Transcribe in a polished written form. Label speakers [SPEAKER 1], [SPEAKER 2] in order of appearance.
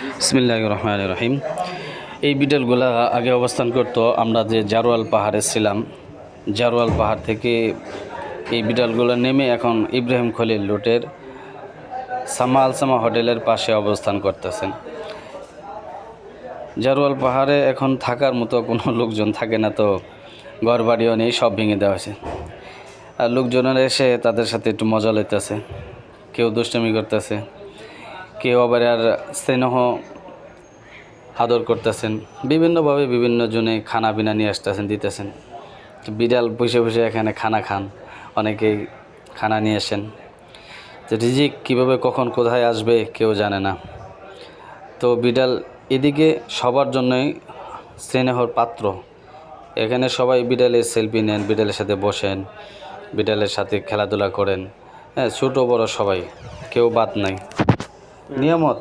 [SPEAKER 1] বিসমিল্লাহির রহমানির রহিম। এই বিড়ালগুলা আগে অবস্থান করত আমরা যে জারোয়াল পাহাড়ে ছিলাম। জারোয়াল পাহাড় থেকে এই বিড়ালগুলো নেমে এখন ইব্রাহিম খলিল রোডের সামা আলসামা হোটেলের পাশে অবস্থান করতেছেন। জারোয়াল পাহাড়ে এখন থাকার মতো কোনো লোকজন থাকে না, তো ঘর বাড়িও নেই, সব ভেঙে দেওয়া হয়েছে। আর লোকজনেরা এসে তাদের সাথে একটু মজা লইতেছে, কেউ দুষ্টামি করতেছে, কেউ আবার আর স্নেহ আদর করতেছেন। বিভিন্নভাবে বিভিন্ন জনে খানা পিনা নিয়ে আসতেছেন, দিতেছেন। বিড়াল বসে বসে এখানে খানা খান, অনেকেই খানা নিয়ে আসেন। তো রিজিক কীভাবে কখন কোথায় আসবে কেউ জানে না। তো বিড়াল এদিকে সবার জন্যই স্নেহর পাত্র। এখানে সবাই বিড়ালের সেলফি নেন, বিড়ালের সাথে বসেন, বিড়ালের সাথে খেলাধুলা করেন। হ্যাঁ, ছোটো বড় সবাই, কেউ বাদ নাই। নিয়ামত।